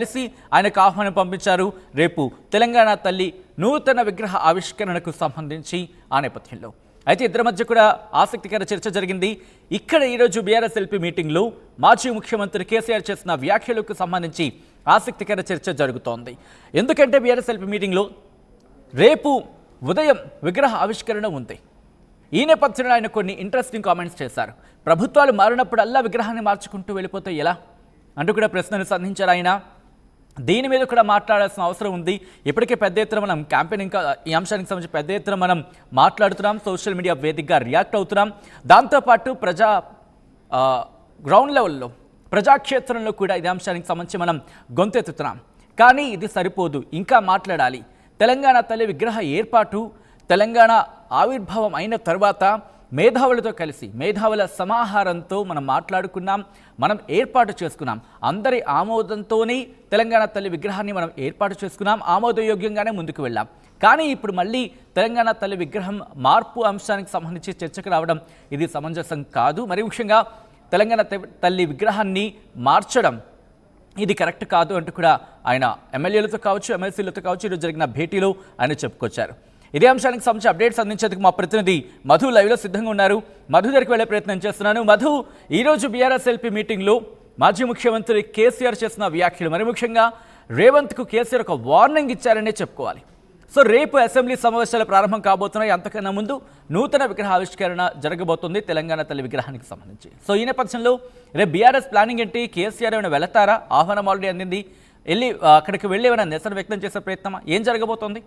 కలిసి ఆయనకు ఆహ్వానం పంపించారు. రేపు తెలంగాణ తల్లి నూతన విగ్రహ ఆవిష్కరణకు సంబంధించి ఆ నేపథ్యంలో అయితే ఇద్దరి మధ్య కూడా ఆసక్తికర చర్చ జరిగింది. ఇక్కడ ఈరోజు బీఆర్ఎస్ ఎల్పీ మీటింగ్లో మాజీ ముఖ్యమంత్రి కేసీఆర్ చేసిన వ్యాఖ్యలకు సంబంధించి ఆసక్తికర చర్చ జరుగుతోంది. ఎందుకంటే బీఆర్ఎస్ ఎల్పీ మీటింగ్లో రేపు ఉదయం విగ్రహ ఆవిష్కరణ ఉంది. ఈ నేపథ్యంలో ఆయన కొన్ని ఇంట్రెస్టింగ్ కామెంట్స్ చేశారు. ప్రభుత్వాలు మారినప్పుడల్లా విగ్రహాన్ని మార్చుకుంటూ వెళ్ళిపోతే ఎలా అంటూ కూడా ప్రశ్నలు సంధించారు ఆయన. దీని మీద కూడా మాట్లాడాల్సిన అవసరం ఉంది. ఇప్పటికే పెద్ద ఎత్తున మనం క్యాంపెయినింగ్ ఈ అంశానికి సంబంధించి పెద్ద ఎత్తున మనం మాట్లాడుతున్నాం, సోషల్ మీడియా వేదికగా రియాక్ట్ అవుతున్నాం. దాంతోపాటు గ్రౌండ్ లెవెల్లో ప్రజాక్షేత్రంలో కూడా ఇదే అంశానికి సంబంధించి మనం గొంతెత్తుతున్నాం. కానీ ఇది సరిపోదు, ఇంకా మాట్లాడాలి. తెలంగాణ తల్లి విగ్రహ ఏర్పాటు తెలంగాణ ఆవిర్భావం అయిన తర్వాత మేధావులతో కలిసి మేధావుల సమాహారంతో మనం మాట్లాడుకున్నాం, మనం ఏర్పాటు చేసుకున్నాం. అందరి ఆమోదంతోనే తెలంగాణ తల్లి విగ్రహాన్ని మనం ఏర్పాటు చేసుకున్నాం, ఆమోదయోగ్యంగానే ముందుకు వెళ్ళాం. కానీ ఇప్పుడు మళ్ళీ తెలంగాణ తల్లి విగ్రహం మార్పు అంశానికి సంబంధించి చర్చకు రావడం ఇది సమంజసం కాదు. మరి ముఖ్యంగా తెలంగాణ తల్లి విగ్రహాన్ని మార్చడం ఇది కరెక్ట్ కాదు అంటూ కూడా ఆయన ఎమ్మెల్యేలతో కావచ్చు, ఎమ్మెల్సీలతో కావచ్చు ఈరోజు జరిగిన భేటీలో ఆయన చెప్పుకొచ్చారు. ఇదే అంశానికి సంబంధించి అప్డేట్స్ అందించేందుకు మా ప్రతినిధి మధు లైవ్లో సిద్ధంగా ఉన్నారు. మధు దగ్గరికి వెళ్లే ప్రయత్నం చేస్తున్నాను. మధు, ఈరోజు బీఆర్ఎస్ ఎల్పీ మీటింగ్లో మాజీ ముఖ్యమంత్రి కేసీఆర్ చేసిన వ్యాఖ్యలు, మరి ముఖ్యంగా రేవంత్కు కేసీఆర్ ఒక వార్నింగ్ ఇచ్చారనే చెప్పుకోవాలి. సో రేపు అసెంబ్లీ సమావేశాలు ప్రారంభం కాబోతున్నాయి. అంతకన్నా ముందు నూతన విగ్రహ ఆవిష్కరణ జరగబోతుంది తెలంగాణ తల్లి విగ్రహానికి సంబంధించి. సో ఈ నేపథ్యంలో రేపు బీఆర్ఎస్ ప్లానింగ్ ఏంటి? కేసీఆర్ ఏమైనా వెళతారా? ఆహ్వానం ఆల్రెడీ అందింది. అక్కడికి వెళ్ళి ఏమైనా నిరసన వ్యక్తం చేసే ప్రయత్నమా? ఏం జరగబోతోంది?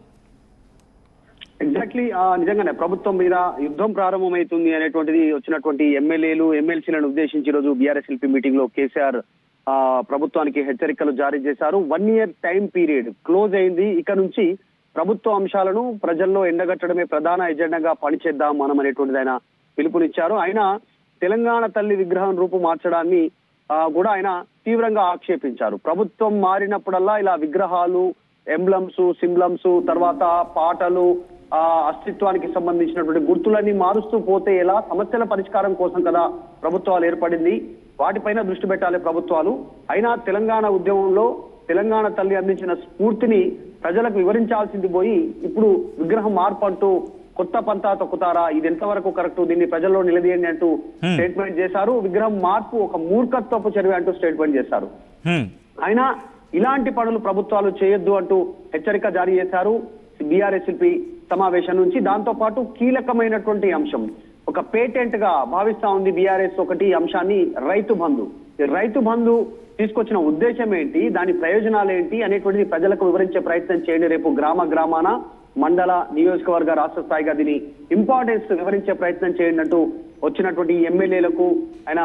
ఎగ్జాక్ట్లీ నిజంగానే ప్రభుత్వం మీద యుద్ధం ప్రారంభమవుతుంది అనేటువంటిది వచ్చినటువంటి ఎమ్మెల్యేలు ఎమ్మెల్సీలను ఉద్దేశించి ఈ రోజు బీఆర్ఎస్ ఎల్పీ మీటింగ్ లో కేసీఆర్ ప్రభుత్వానికి హెచ్చరికలు జారీ చేశారు. 1 year టైం పీరియడ్ క్లోజ్ అయింది. ఇక నుంచి ప్రభుత్వ అంశాలను ప్రజల్లో ఎండగట్టడమే ప్రధాన ఎజెండాగా పనిచేద్దాం మనం అనేటువంటిది ఆయన పిలుపునిచ్చారు. ఆయన తెలంగాణ తల్లి విగ్రహం రూపు మార్చడాన్ని కూడా ఆయన తీవ్రంగా ఆక్షేపించారు. ప్రభుత్వం మారినప్పుడల్లా ఇలా విగ్రహాలు, ఎంబ్లమ్స్, సింబ్లమ్స్, తర్వాత పాటలు, అస్తిత్వానికి సంబంధించినటువంటి గుర్తులన్నీ మారుస్తూ పోతే ఎలా? సమస్యల పరిష్కారం కోసం కదా ప్రభుత్వాలు ఏర్పడింది, వాటిపైన దృష్టి పెట్టాలి ప్రభుత్వాలు. అయినా తెలంగాణ ఉద్యమంలో తెలంగాణ తల్లి అందించిన స్ఫూర్తిని ప్రజలకు వివరించాల్సింది పోయి ఇప్పుడు విగ్రహం మార్పు అంటూ కొత్త పంతా తొక్కుతారా? ఇది ఎంతవరకు కరెక్ట్? దీన్ని ప్రజల్లో నిలదీయండి అంటూ స్టేట్మెంట్ చేశారు. విగ్రహం మార్పు ఒక మూర్ఖత్వపు చర్య అంటూ స్టేట్మెంట్ చేశారు. ఆయన ఇలాంటి పనులు ప్రభుత్వాలు చేయొద్దు అంటూ హెచ్చరిక జారీ చేశారు బీఆర్ఎస్ ఎల్పీ సమావేశం నుంచి. దాంతో పాటు కీలకమైనటువంటి అంశం, ఒక పేటెంట్ గా భావిస్తా ఉంది బీఆర్ఎస్ ఒకటి అంశాన్ని, రైతు బంధు. రైతు బంధు తీసుకొచ్చిన ఉద్దేశం ఏంటి, దాని ప్రయోజనాలు ఏంటి అనేటువంటిది ప్రజలకు వివరించే ప్రయత్నం చేయండి. రేపు గ్రామాన, మండల, నియోజకవర్గ, రాష్ట్ర స్థాయిగా దీని ఇంపార్టెన్స్ వివరించే ప్రయత్నం చేయండి అంటూ వచ్చినటువంటి ఎమ్మెల్యేలకు ఆయన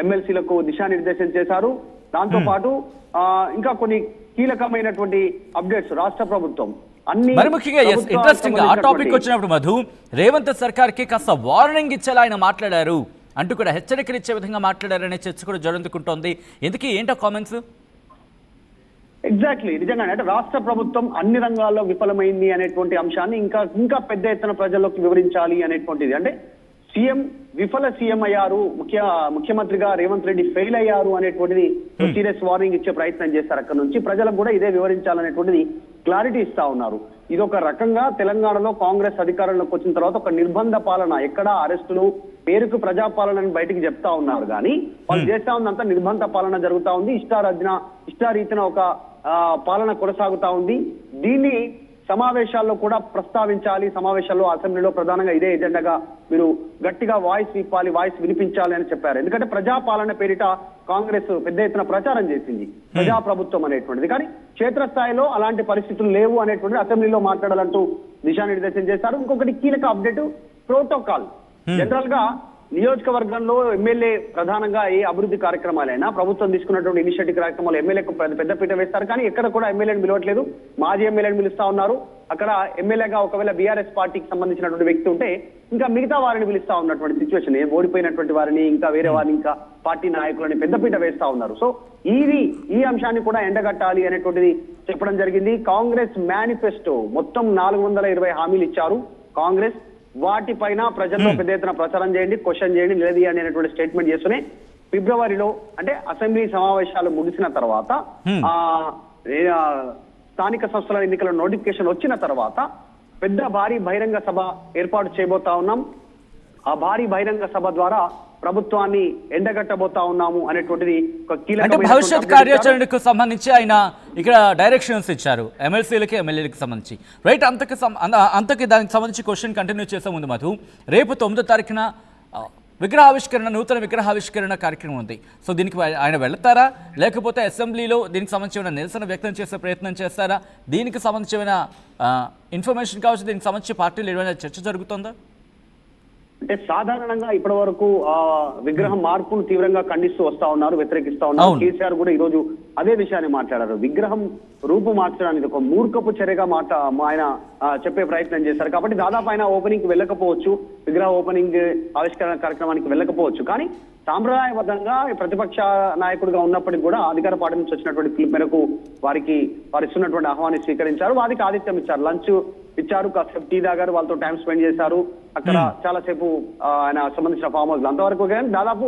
ఎమ్మెల్సీలకు దిశానిర్దేశం చేశారు. దాంతో పాటు ఇంకా కొన్ని కీలకమైనటువంటి అప్డేట్స్ రాష్ట్ర ప్రభుత్వం మరి ముఖ్యంగా ఇంట్రెస్టింగ్ ఆ టాపిక్ వచ్చినప్పుడు మధు, రేవంత్ సర్కార్ కి కాస్త వార్నింగ్ ఇచ్చేలా ఆయన మాట్లాడారు అంటూ కూడా హెచ్చరికలు ఇచ్చే విధంగా మాట్లాడారనే చర్చ కూడా జరుగుతుంటోంది. ఎందుకు, ఏంటో కామెంట్స్? ఎగ్జాక్ట్లీ నిజంగానే అంటే రాష్ట్ర ప్రభుత్వం అన్ని రంగాల్లో విఫలమైంది అనేటువంటి అంశాన్ని ఇంకా పెద్ద ఎత్తున ప్రజల్లోకి వివరించాలి అనేటువంటిది. అంటే విఫల సీఎం అయ్యారు, ముఖ్యమంత్రిగా రేవంత్ రెడ్డి ఫెయిల్ అయ్యారు అనేటువంటిది సీరియస్ వార్నింగ్ ఇచ్చే ప్రయత్నం చేస్తారు. అక్కడ నుంచి ప్రజలకు కూడా ఇదే వివరించాలనేటువంటిది క్లారిటీ ఇస్తా ఉన్నారు. ఇది ఒక రకంగా తెలంగాణలో కాంగ్రెస్ అధికారంలోకి వచ్చిన తర్వాత ఒక నిర్బంధ పాలన, ఎక్కడ అరెస్టులు, పేరుకు ప్రజాపాలనని బయటికి చెప్తా ఉన్నారు. కానీ వాళ్ళు చేస్తా ఉందంతా నిర్బంధ పాలన జరుగుతా ఉంది. ఇష్టారీతిన ఒక పాలన కొనసాగుతా ఉంది. దీన్ని సమావేశాల్లో కూడా ప్రస్తావించాలి. సమావేశాల్లో, అసెంబ్లీలో ప్రధానంగా ఇదే ఎజెండాగా మీరు గట్టిగా వాయిస్ ఇవ్వాలి, వాయిస్ వినిపించాలి అని చెప్పారు. ఎందుకంటే ప్రజాపాలన పేరిట కాంగ్రెస్ పెద్ద ఎత్తున ప్రచారం చేసింది ప్రజాప్రభుత్వం అనేటువంటిది. కానీ క్షేత్రస్థాయిలో అలాంటి పరిస్థితులు లేవు అనేటువంటిది అసెంబ్లీలో మాట్లాడాలంటూ దిశానిర్దేశం చేశారు. ఇంకొకటి కీలక అప్డేట్, ప్రోటోకాల్. జనరల్ గా నియోజకవర్గంలో ఎమ్మెల్యే ప్రధానంగా ఏ అభివృద్ధి కార్యక్రమాలైనా ప్రభుత్వం తీసుకున్నటువంటి ఇనిషియేటివ్ కార్యక్రమాలు ఎమ్మెల్యేకు పెద్దపీట వేస్తారు. కానీ ఎక్కడ కూడా ఎమ్మెల్యేని పిలవట్లేదు, మాజీ ఎమ్మెల్యేని పిలుస్తా ఉన్నారు. అక్కడ ఎమ్మెల్యేగా ఒకవేళ బీఆర్ఎస్ పార్టీకి సంబంధించినటువంటి వ్యక్తి ఉంటే ఇంకా మిగతా వారిని పిలుస్తా ఉన్నటువంటి సిచ్యువేషన్, ఓడిపోయినటువంటి వారిని, ఇంకా వేరే వారిని, ఇంకా పార్టీ నాయకులని పెద్దపీట వేస్తా ఉన్నారు. సో ఈ అంశాన్ని కూడా ఎండగట్టాలి అనేటువంటిది చెప్పడం జరిగింది. కాంగ్రెస్ మేనిఫెస్టో మొత్తం 420 హామీలు ఇచ్చారు కాంగ్రెస్. వాటిపైన ప్రజల్లో పెద్ద ఎత్తున ప్రచారం చేయండి, క్వశ్చన్ చేయండి, నిలదీయండి అనేటువంటి స్టేట్మెంట్ చేస్తూనే ఫిబ్రవరిలో అంటే అసెంబ్లీ సమావేశాలు ముగిసిన తర్వాత స్థానిక సంస్థల ఎన్నికల నోటిఫికేషన్ వచ్చిన తర్వాత పెద్ద భారీ బహిరంగ సభ ఏర్పాటు చేయబోతా ఉన్నాం. ఆ భారీ బహిరంగ సభ ద్వారా ప్రభుత్వాన్ని ఎండగట్టబోతా ఉన్నాము అనేటువంటిది ఒక అంటే కీలకమైన భవిష్యత్ కార్యాచరణకు సంబంధించి ఆయన ఇక్కడ డైరెక్షన్స్ ఇచ్చారు ఎమ్మెల్సీలకి ఎమ్మెల్యేలకు సంబంధించి రైట్. అంతకి దానికి సంబంధించి క్వశ్చన్ కంటిన్యూ చేసే ముందు మధు, రేపు 9వ తారీఖున విగ్రహావిష్కరణ, నూతన విగ్రహావిష్కరణ కార్యక్రమం ఉంది. సో దీనికి ఆయన వెళ్తారా, లేకపోతే అసెంబ్లీలో దీనికి సంబంధించిన నిరసన వ్యక్తం చేసే ప్రయత్నం చేస్తారా? దీనికి సంబంధించిన ఇన్ఫర్మేషన్ కావచ్చు, దీనికి సంబంధించి పార్టీలు ఏమైనా చర్చ జరుగుతుందా? అంటే సాధారణంగా ఇప్పటి వరకు విగ్రహం మార్పును తీవ్రంగా ఖండిస్తూ వస్తా ఉన్నారు, వ్యతిరేకిస్తా ఉన్నారు. కేసీఆర్ కూడా ఈ రోజు అదే విషయాన్ని మాట్లాడారు. విగ్రహం రూపు మార్చడానికి ఒక మూర్ఖపు చర్యగా ఆయన చెప్పే ప్రయత్నం చేశారు. కాబట్టి దాదాపు ఆయన ఓపెనింగ్ కి వెళ్ళకపోవచ్చు, విగ్రహ ఓపెనింగ్ ఆవిష్కరణ కార్యక్రమానికి వెళ్ళకపోవచ్చు. కానీ సాంప్రదాయబద్ధంగా ప్రతిపక్ష నాయకుడిగా ఉన్నప్పటికీ కూడా అధికార పార్టీ నుంచి వచ్చినటువంటి పిలుపు మేరకు వారు ఇస్తున్నటువంటి ఆహ్వాన్ని స్వీకరించారు. వారికి ఆతిథ్యం ఇచ్చారు, లంచ్ ఇచ్చారు, కాసేపు టీ తాగారు, వాళ్ళతో టైం స్పెండ్ చేశారు. అక్కడ చాలాసేపు ఆయన సంబంధించిన ఫామ్ హౌస్ అంతవరకు దాదాపు